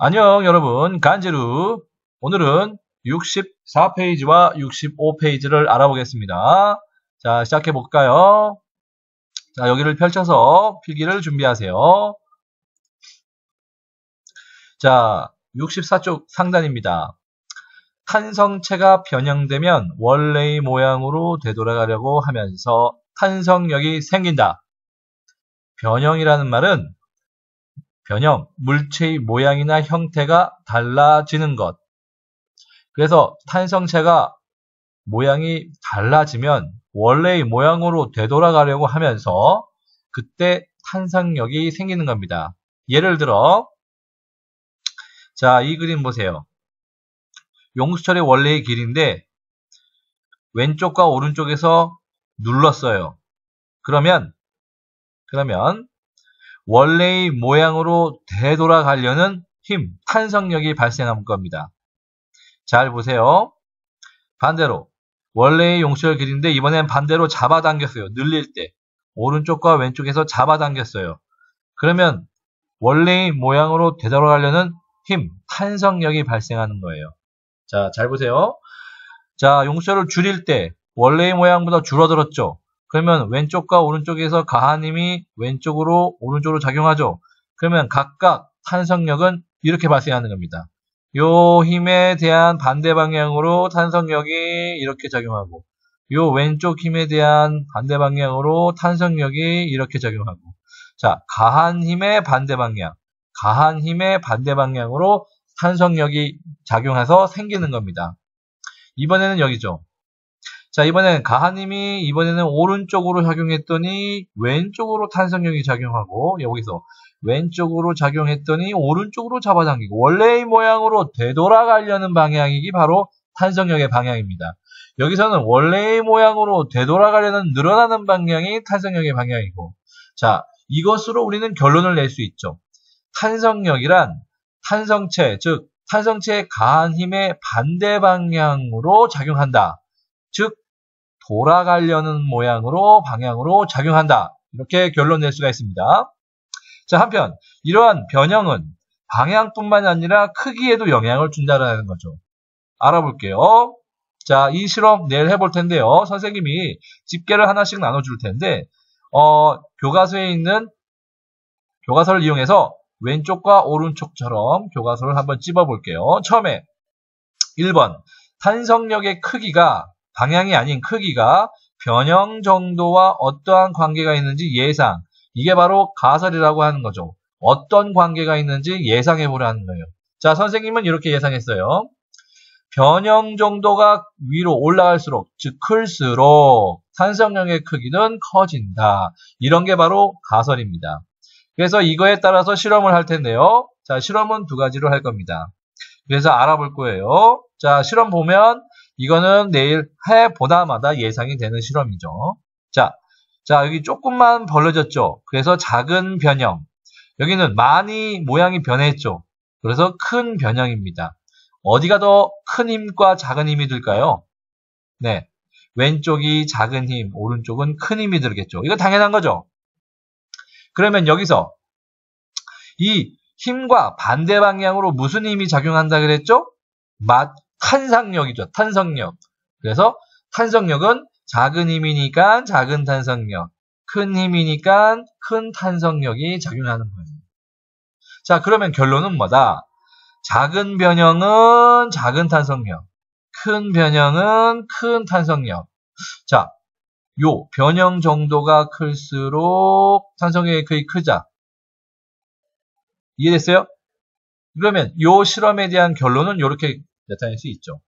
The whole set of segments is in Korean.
안녕 여러분, 간지루. 오늘은 64페이지와 65페이지를 알아보겠습니다. 자, 시작해 볼까요? 자, 여기를 펼쳐서 필기를 준비하세요. 자, 64쪽 상단입니다. 탄성체가 변형되면 원래의 모양으로 되돌아가려고 하면서 탄성력이 생긴다. 변형이라는 말은 변형, 물체의 모양이나 형태가 달라지는 것. 그래서 탄성체가 모양이 달라지면 원래의 모양으로 되돌아가려고 하면서 그때 탄성력이 생기는 겁니다. 예를 들어, 자, 이 그림 보세요. 용수철의 원래의 길인데 왼쪽과 오른쪽에서 눌렀어요. 그러면 원래의 모양으로 되돌아가려는 힘, 탄성력이 발생한 겁니다. 잘 보세요. 반대로 원래의 용수철 길인데 이번엔 반대로 잡아당겼어요. 늘릴 때 오른쪽과 왼쪽에서 잡아당겼어요. 그러면 원래의 모양으로 되돌아가려는 힘, 탄성력이 발생하는 거예요. 자, 잘 보세요. 자, 용수철을 줄일 때 원래의 모양보다 줄어들었죠. 그러면 왼쪽과 오른쪽에서 가한 힘이 왼쪽으로 오른쪽으로 작용하죠. 그러면 각각 탄성력은 이렇게 발생하는 겁니다. 요 힘에 대한 반대 방향으로 탄성력이 이렇게 작용하고 요 왼쪽 힘에 대한 반대 방향으로 탄성력이 이렇게 작용하고 자, 가한 힘의 반대 방향으로 탄성력이 작용해서 생기는 겁니다. 이번에는 여기죠. 자, 이번에는 가한 힘이 이번에는 오른쪽으로 작용했더니 왼쪽으로 탄성력이 작용하고 여기서 왼쪽으로 작용했더니 오른쪽으로 잡아당기고 원래의 모양으로 되돌아가려는 방향이 바로 탄성력의 방향입니다. 여기서는 원래의 모양으로 되돌아가려는 늘어나는 방향이 탄성력의 방향이고 자, 이것으로 우리는 결론을 낼 수 있죠. 탄성력이란 탄성체, 즉 탄성체의 가한 힘의 반대 방향으로 작용한다. 즉 돌아가려는 방향으로 작용한다. 이렇게 결론 낼 수가 있습니다. 자, 한편 이러한 변형은 방향뿐만 아니라 크기에도 영향을 준다는 거죠. 알아볼게요. 자, 이 실험 내일 해볼 텐데요. 선생님이 집게를 하나씩 나눠줄 텐데 교과서에 있는 교과서를 이용해서 왼쪽과 오른쪽처럼 교과서를 한번 찝어볼게요. 처음에 1번 탄성력의 크기가 방향이 아닌 크기가 변형 정도와 어떠한 관계가 있는지 예상. 이게 바로 가설이라고 하는 거죠. 어떤 관계가 있는지 예상해 보라는 거예요. 자, 선생님은 이렇게 예상했어요. 변형 정도가 위로 올라갈수록, 즉 클수록 탄성력의 크기는 커진다. 이런 게 바로 가설입니다. 그래서 이거에 따라서 실험을 할 텐데요. 자, 실험은 두 가지로 할 겁니다. 그래서 알아볼 거예요. 자, 실험 보면 이거는 내일 해보다마다 예상이 되는 실험이죠. 자, 여기 조금만 벌어졌죠. 그래서 작은 변형. 여기는 많이 모양이 변했죠. 그래서 큰 변형입니다. 어디가 더 큰 힘과 작은 힘이 들까요? 네, 왼쪽이 작은 힘, 오른쪽은 큰 힘이 들겠죠. 이거 당연한 거죠. 그러면 여기서 이 힘과 반대 방향으로 무슨 힘이 작용한다 그랬죠? 탄성력이죠. 탄성력. 그래서 탄성력은 작은 힘이니까 작은 탄성력, 큰 힘이니까 큰 탄성력이 작용하는 거예요. 자, 그러면 결론은 뭐다? 작은 변형은 작은 탄성력, 큰 변형은 큰 탄성력. 자, 요 변형 정도가 클수록 탄성력이 거의 크자. 이해됐어요? 그러면 요 실험에 대한 결론은 이렇게 나타낼 수 있죠.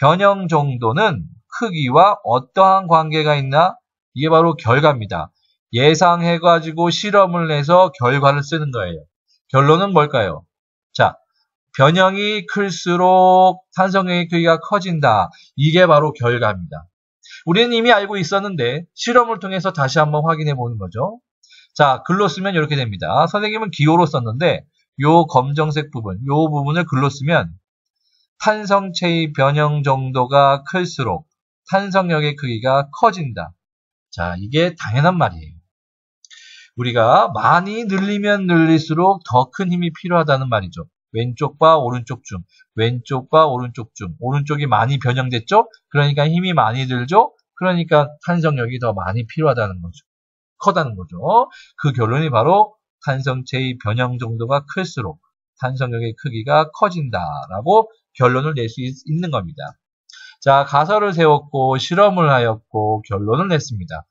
변형 정도는 크기와 어떠한 관계가 있나? 이게 바로 결과입니다. 예상해가지고 실험을 해서 결과를 쓰는 거예요. 결론은 뭘까요? 자, 변형이 클수록 탄성력의 크기가 커진다. 이게 바로 결과입니다. 우리는 이미 알고 있었는데 실험을 통해서 다시 한번 확인해 보는 거죠. 자, 글로 쓰면 이렇게 됩니다. 선생님은 기호로 썼는데 요 검정색 부분, 요 부분을 글로 쓰면 탄성체의 변형 정도가 클수록 탄성력의 크기가 커진다. 자, 이게 당연한 말이에요. 우리가 많이 늘리면 늘릴수록 더 큰 힘이 필요하다는 말이죠. 왼쪽과 오른쪽 중, 왼쪽과 오른쪽 중, 오른쪽이 많이 변형됐죠? 그러니까 힘이 많이 들죠? 그러니까 탄성력이 더 많이 필요하다는 거죠. 커다는 거죠. 그 결론이 바로 탄성체의 변형 정도가 클수록 탄성력의 크기가 커진다라고 결론을 낼 수 있는 겁니다. 자, 가설을 세웠고 실험을 하였고 결론을 냈습니다.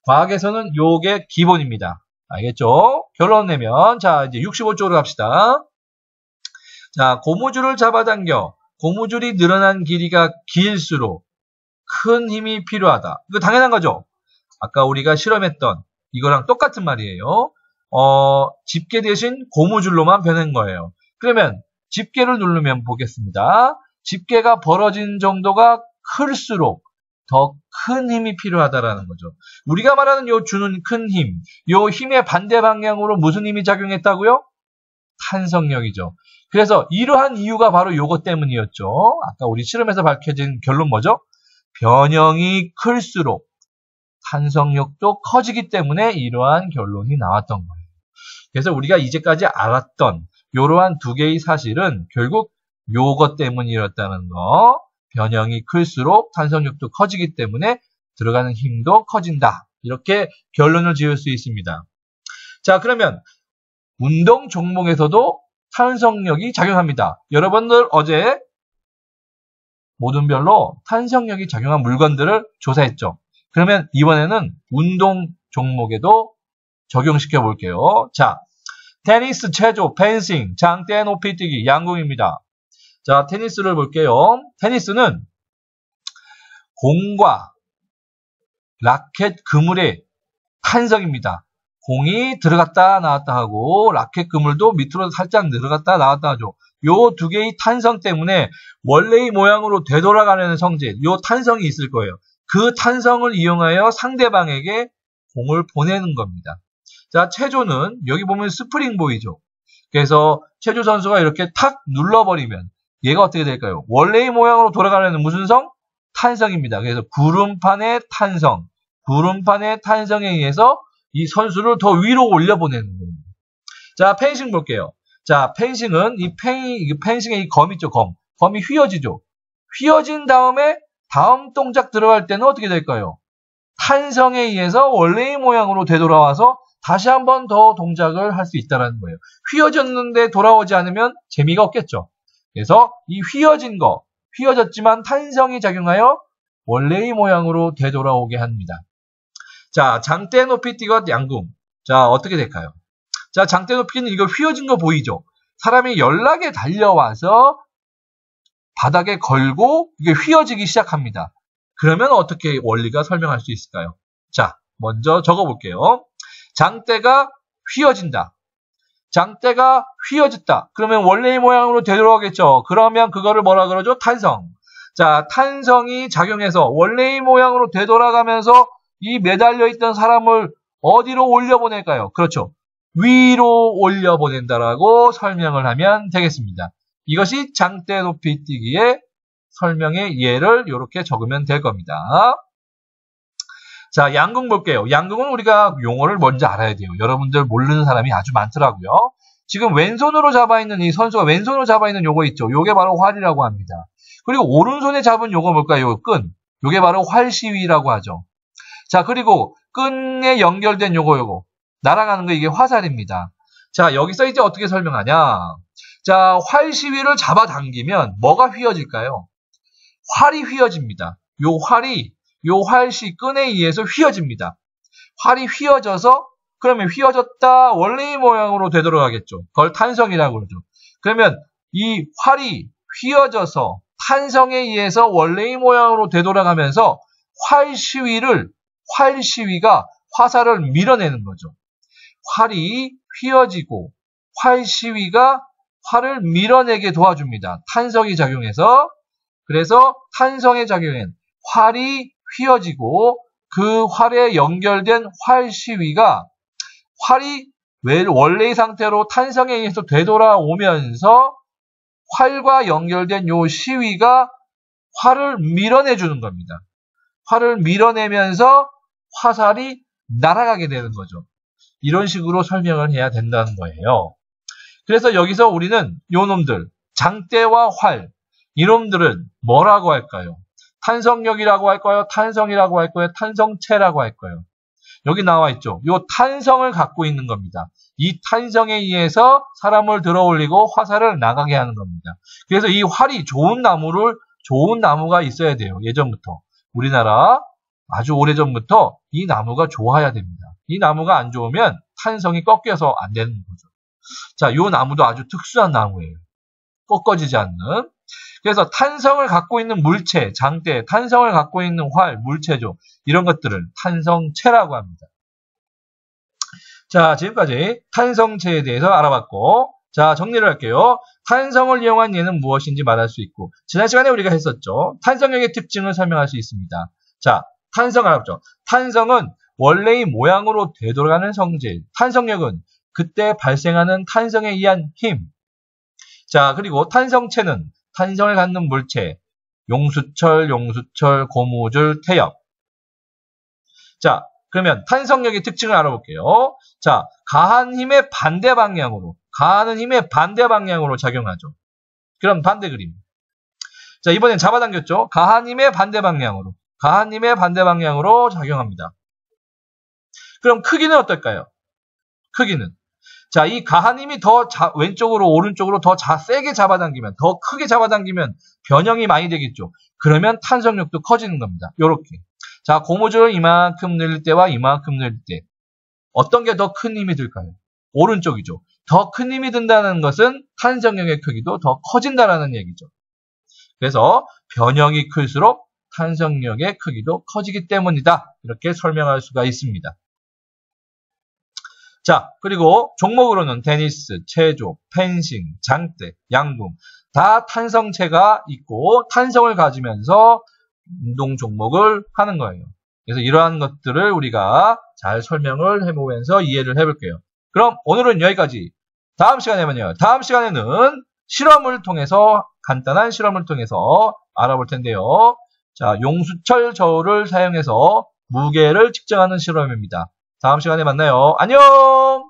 과학에서는 요게 기본입니다. 알겠죠? 결론 내면 자, 이제 65쪽으로 갑시다. 자, 고무줄을 잡아당겨 고무줄이 늘어난 길이가 길수록 큰 힘이 필요하다. 이거 당연한 거죠? 아까 우리가 실험했던 이거랑 똑같은 말이에요. 집게 대신 고무줄로만 변한 거예요. 그러면 집게를 누르면 보겠습니다. 집게가 벌어진 정도가 클수록 더 큰 힘이 필요하다라는 거죠. 우리가 말하는 요 주는 큰 힘, 요 힘의 반대 방향으로 무슨 힘이 작용했다고요? 탄성력이죠. 그래서 이러한 이유가 바로 요것 때문이었죠. 아까 우리 실험에서 밝혀진 결론 뭐죠? 변형이 클수록 탄성력도 커지기 때문에 이러한 결론이 나왔던 거예요. 그래서 우리가 이제까지 알았던 이러한 두 개의 사실은 결국 요것 때문이었다는 거. 변형이 클수록 탄성력도 커지기 때문에 들어가는 힘도 커진다. 이렇게 결론을 지을 수 있습니다. 자, 그러면 운동 종목에서도 탄성력이 작용합니다. 여러분들 어제 모든 별로 탄성력이 작용한 물건들을 조사했죠. 그러면 이번에는 운동 종목에도 적용시켜 볼게요. 자, 테니스, 체조, 펜싱, 장대, 높이뛰기, 양궁입니다. 자, 테니스를 볼게요. 테니스는 공과 라켓 그물의 탄성입니다. 공이 들어갔다 나왔다 하고 라켓 그물도 밑으로 살짝 들어갔다 나왔다 하죠. 요 두 개의 탄성 때문에 원래의 모양으로 되돌아가는 성질, 요 탄성이 있을 거예요. 그 탄성을 이용하여 상대방에게 공을 보내는 겁니다. 자, 체조는 여기 보면 스프링 보이죠. 그래서 체조 선수가 이렇게 탁 눌러버리면 얘가 어떻게 될까요? 원래의 모양으로 돌아가려는 무슨 성? 탄성입니다. 그래서 구름판의 탄성, 구름판의 탄성에 의해서 이 선수를 더 위로 올려보내는 겁니다. 자, 펜싱 볼게요. 자, 펜싱은 펜싱의 이 검 있죠, 검. 검이 휘어지죠. 휘어진 다음에 다음 동작 들어갈 때는 어떻게 될까요? 탄성에 의해서 원래의 모양으로 되돌아와서 다시 한 번 더 동작을 할 수 있다는 거예요. 휘어졌는데 돌아오지 않으면 재미가 없겠죠. 그래서 이 휘어진 거, 휘어졌지만 탄성이 작용하여 원래의 모양으로 되돌아오게 합니다. 자, 장대 높이뛰기와 양궁. 자, 어떻게 될까요? 자, 장대 높이뛰기는 이거 휘어진 거 보이죠? 사람이 연락에 달려와서 바닥에 걸고 이게 휘어지기 시작합니다. 그러면 어떻게 원리가 설명할 수 있을까요? 자, 먼저 적어볼게요. 장대가 휘어진다. 장대가 휘어졌다. 그러면 원래의 모양으로 되돌아오겠죠. 그러면 그거를 뭐라 그러죠? 탄성. 자, 탄성이 작용해서 원래의 모양으로 되돌아가면서 이 매달려 있던 사람을 어디로 올려보낼까요? 그렇죠. 위로 올려보낸다라고 설명을 하면 되겠습니다. 이것이 장대 높이 뛰기의 설명의 예를 이렇게 적으면 될 겁니다. 자, 양궁 볼게요. 양궁은 우리가 용어를 먼저 알아야 돼요. 여러분들 모르는 사람이 아주 많더라고요. 지금 왼손으로 잡아있는 이 선수가 왼손으로 잡아있는 요거 있죠. 요게 바로 활이라고 합니다. 그리고 오른손에 잡은 요거 뭘까요? 요 끈. 요게 바로 활시위라고 하죠. 자, 그리고 끈에 연결된 요거. 날아가는 거 이게 화살입니다. 자, 여기서 이제 어떻게 설명하냐. 자, 활시위를 잡아당기면 뭐가 휘어질까요? 활이 휘어집니다. 요 활이 요 활시 끈에 의해서 휘어집니다. 활이 휘어져서 그러면 휘어졌다 원래의 모양으로 되돌아가겠죠. 그걸 탄성이라고 그러죠. 그러면 이 활이 휘어져서 탄성에 의해서 원래의 모양으로 되돌아가면서 활시위가 화살을 밀어내는 거죠. 활이 휘어지고 활시위가 활을 밀어내게 도와줍니다. 탄성이 작용해서. 그래서 탄성에 작용한 활이 휘어지고 그 활에 연결된 활시위가 활이 원래의 상태로 탄성에 의해서 되돌아오면서 활과 연결된 요 시위가 활을 밀어내주는 겁니다. 활을 밀어내면서 화살이 날아가게 되는 거죠. 이런 식으로 설명을 해야 된다는 거예요. 그래서 여기서 우리는 요 놈들, 장대와 활, 이놈들은 뭐라고 할까요? 탄성력이라고 할까요? 탄성이라고 할까요? 탄성체라고 할까요? 여기 나와 있죠. 요 탄성을 갖고 있는 겁니다. 이 탄성에 의해서 사람을 들어 올리고 화살을 나가게 하는 겁니다. 그래서 이 활이 좋은 나무가 있어야 돼요. 예전부터. 우리나라 아주 오래전부터 이 나무가 좋아야 됩니다. 이 나무가 안 좋으면 탄성이 꺾여서 안 되는 거죠. 자, 요 나무도 아주 특수한 나무예요. 꺾어지지 않는. 그래서 탄성을 갖고 있는 물체, 장대, 탄성을 갖고 있는 활, 물체죠. 이런 것들을 탄성체라고 합니다. 자, 지금까지 탄성체에 대해서 알아봤고, 자, 정리를 할게요. 탄성을 이용한 예는 무엇인지 말할 수 있고, 지난 시간에 우리가 했었죠. 탄성력의 특징을 설명할 수 있습니다. 자, 탄성 알았죠? 탄성은 원래의 모양으로 되돌아가는 성질, 탄성력은 그때 발생하는 탄성에 의한 힘. 자, 그리고 탄성체는 탄성을 갖는 물체, 용수철, 고무줄, 태엽. 자, 그러면 탄성력의 특징을 알아볼게요. 자, 가한 힘의 반대 방향으로, 가하는 힘의 반대 방향으로 작용하죠. 그럼 반대 그림. 자, 이번엔 잡아당겼죠? 가한 힘의 반대 방향으로, 가한 힘의 반대 방향으로 작용합니다. 그럼 크기는 어떨까요? 크기는. 자, 이 가한 힘이 더 왼쪽으로, 오른쪽으로 더 세게 잡아당기면, 더 크게 잡아당기면 변형이 많이 되겠죠. 그러면 탄성력도 커지는 겁니다. 요렇게. 자, 고무줄을 이만큼 늘릴 때와 이만큼 늘릴 때 어떤 게 더 큰 힘이 들까요? 오른쪽이죠. 더 큰 힘이 든다는 것은 탄성력의 크기도 더 커진다라는 얘기죠. 그래서 변형이 클수록 탄성력의 크기도 커지기 때문이다. 이렇게 설명할 수가 있습니다. 자, 그리고 종목으로는 테니스, 체조, 펜싱, 장대, 양궁 다 탄성체가 있고 탄성을 가지면서 운동 종목을 하는 거예요. 그래서 이러한 것들을 우리가 잘 설명을 해보면서 이해를 해볼게요. 그럼 오늘은 여기까지. 다음 시간에는 실험을 통해서, 간단한 실험을 통해서 알아볼 텐데요. 자, 용수철 저울을 사용해서 무게를 측정하는 실험입니다. 다음 시간에 만나요. 안녕!